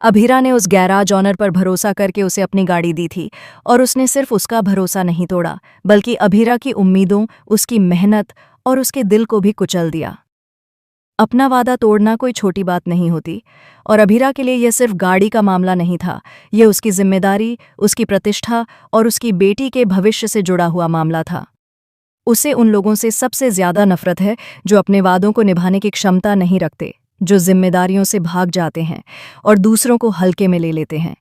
अभीरा ने उस garage honour पर भरोसा करके उसे अपनी गाड़ी दी थी और उसने सिर्फ उसका भरोसा नहीं तोड़ा बल्कि अभीरा की उम्मीदों, उसकी मेहनत और उसके दिल को भी कुचल दिया। अपना वादा तोड़ना कोई छोटी बात नहीं होती और अभीरा के लिए यह सिर्फ गाड़ी का मामला नहीं था, यह उसकी जिम्मेदारी, उसकी प्रतिष्ठा और उसकी बेटी के भविष्य से जुड़ा हुआ मामला था। उसे उन लोगों से सबसे ज्यादा नफरत है जो अपने वादों को निभाने की क्षमता नहीं रखते, जो जिम्मेदारियों से भाग जाते हैं और दूसरों को हल्के में ले लेते हैं।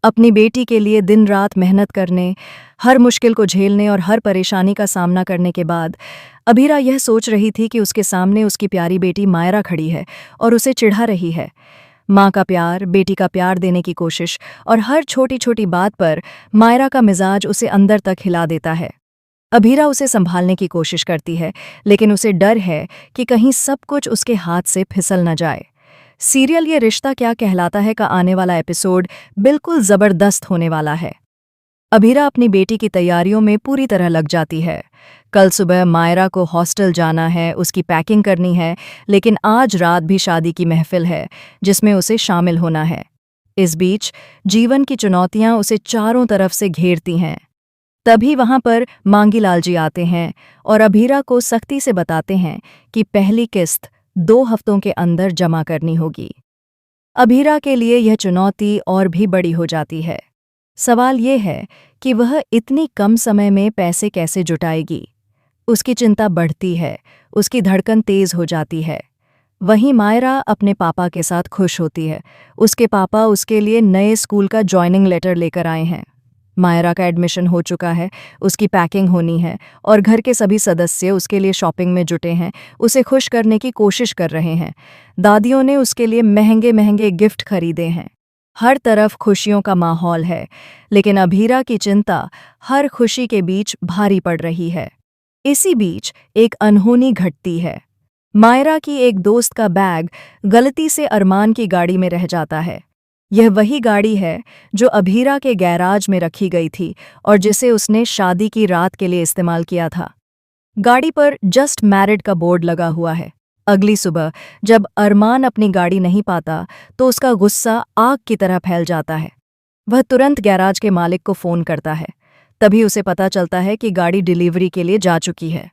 अपनी बेटी के लिए दिन रात मेहनत करने, हर मुश्किल को झेलने और हर परेशानी का सामना करने के बाद अभीरा यह सोच रही थी कि उसके सामने उसकी प्यारी बेटी मायरा खड़ी है और उसे चिढ़ा रही है। माँ का प्यार, बेटी का प्यार देने की कोशिश और हर छोटी छोटी बात पर मायरा का मिजाज उसे अंदर तक हिला देता है। अभीरा उसे संभालने की कोशिश करती है, लेकिन उसे डर है कि कहीं सब कुछ उसके हाथ से फिसल न जाए। सीरियल ये रिश्ता क्या कहलाता है का आने वाला एपिसोड बिल्कुल जबरदस्त होने वाला है। अभीरा अपनी बेटी की तैयारियों में पूरी तरह लग जाती है। कल सुबह मायरा को हॉस्टल जाना है, उसकी पैकिंग करनी है, लेकिन आज रात भी शादी की महफिल है जिसमें उसे शामिल होना है। इस बीच जीवन की चुनौतियां उसे चारों तरफ से घेरती हैं। तभी वहां पर मांगीलाल जी आते हैं और अभीरा को सख्ती से बताते हैं कि पहली किस्त 2 हफ्तों के अंदर जमा करनी होगी। अभीरा के लिए यह चुनौती और भी बड़ी हो जाती है। सवाल ये है कि वह इतनी कम समय में पैसे कैसे जुटाएगी। उसकी चिंता बढ़ती है, उसकी धड़कन तेज हो जाती है। वहीं मायरा अपने पापा के साथ खुश होती है। उसके पापा उसके लिए नए स्कूल का जॉइनिंग लेटर लेकर आए हैं। मायरा का एडमिशन हो चुका है, उसकी पैकिंग होनी है और घर के सभी सदस्य उसके लिए शॉपिंग में जुटे हैं, उसे खुश करने की कोशिश कर रहे हैं। दादियों ने उसके लिए महंगे महंगे गिफ्ट खरीदे हैं। हर तरफ खुशियों का माहौल है, लेकिन अभीरा की चिंता हर खुशी के बीच भारी पड़ रही है। इसी बीच एक अनहोनी घटती है। मायरा की एक दोस्त का बैग गलती से अरमान की गाड़ी में रह जाता है। यह वही गाड़ी है जो अभीरा के गैराज में रखी गई थी और जिसे उसने शादी की रात के लिए इस्तेमाल किया था। गाड़ी पर जस्ट मैरिड का बोर्ड लगा हुआ है। अगली सुबह जब अरमान अपनी गाड़ी नहीं पाता तो उसका गुस्सा आग की तरह फैल जाता है। वह तुरंत गैराज के मालिक को फ़ोन करता है। तभी उसे पता चलता है कि गाड़ी डिलीवरी के लिए जा चुकी है।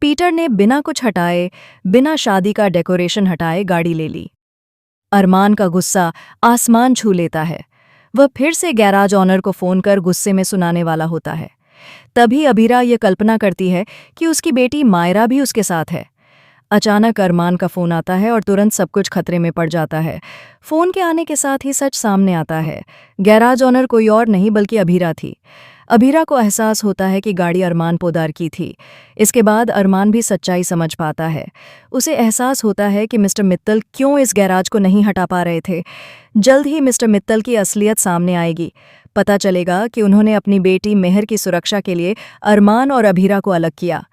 पीटर ने बिना कुछ हटाए, बिना शादी का डेकोरेशन हटाए गाड़ी ले ली। अरमान का गुस्सा आसमान छू लेता है। वह फिर से गैराज ऑनर को फ़ोन कर गुस्से में सुनाने वाला होता है। तभी अभीरा ये कल्पना करती है कि उसकी बेटी मायरा भी उसके साथ है। अचानक अरमान का फ़ोन आता है और तुरंत सब कुछ खतरे में पड़ जाता है। फ़ोन के आने के साथ ही सच सामने आता है। गैराज ऑनर कोई और नहीं बल्कि अभीरा थी। अभीरा को एहसास होता है कि गाड़ी अरमान पोदार की थी। इसके बाद अरमान भी सच्चाई समझ पाता है। उसे एहसास होता है कि मिस्टर मित्तल क्यों इस गैराज को नहीं हटा पा रहे थे। जल्द ही मिस्टर मित्तल की असलियत सामने आएगी। पता चलेगा कि उन्होंने अपनी बेटी मेहर की सुरक्षा के लिए अरमान और अभीरा को अलग किया।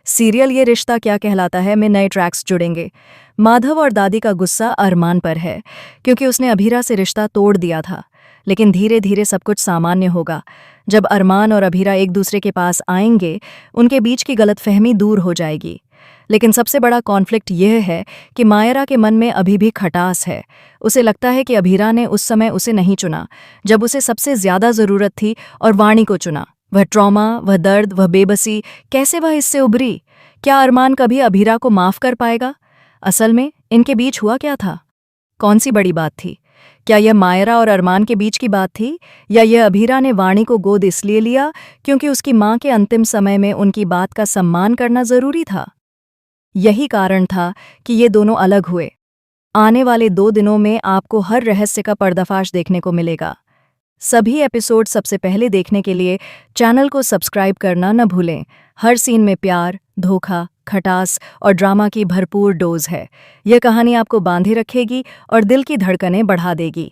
सीरियल ये रिश्ता क्या कहलाता है में नए ट्रैक्स जुड़ेंगे। माधव और दादी का गुस्सा अरमान पर है क्योंकि उसने अभीरा से रिश्ता तोड़ दिया था, लेकिन धीरे धीरे सब कुछ सामान्य होगा। जब अरमान और अभीरा एक दूसरे के पास आएंगे, उनके बीच की गलतफहमी दूर हो जाएगी। लेकिन सबसे बड़ा कॉन्फ्लिक्ट यह है कि मायरा के मन में अभी भी खटास है। उसे लगता है कि अभीरा ने उस समय उसे नहीं चुना जब उसे सबसे ज्यादा जरूरत थी और वाणी को चुना। वह ट्रॉमा, वह दर्द, वह बेबसी, कैसे वह इससे उभरी? क्या अरमान कभी अभीरा को माफ कर पाएगा? असल में इनके बीच हुआ क्या था? कौन सी बड़ी बात थी? क्या यह मायरा और अरमान के बीच की बात थी, या यह अभीरा ने वाणी को गोद इसलिए लिया क्योंकि उसकी माँ के अंतिम समय में उनकी बात का सम्मान करना जरूरी था? यही कारण था कि ये दोनों अलग हुए। आने वाले 2 दिनों में आपको हर रहस्य का पर्दाफाश देखने को मिलेगा। सभी एपिसोड सबसे पहले देखने के लिए चैनल को सब्सक्राइब करना न भूलें। हर सीन में प्यार, धोखा, खटास और ड्रामा की भरपूर डोज है। यह कहानी आपको बांधे रखेगी और दिल की धड़कनें बढ़ा देगी।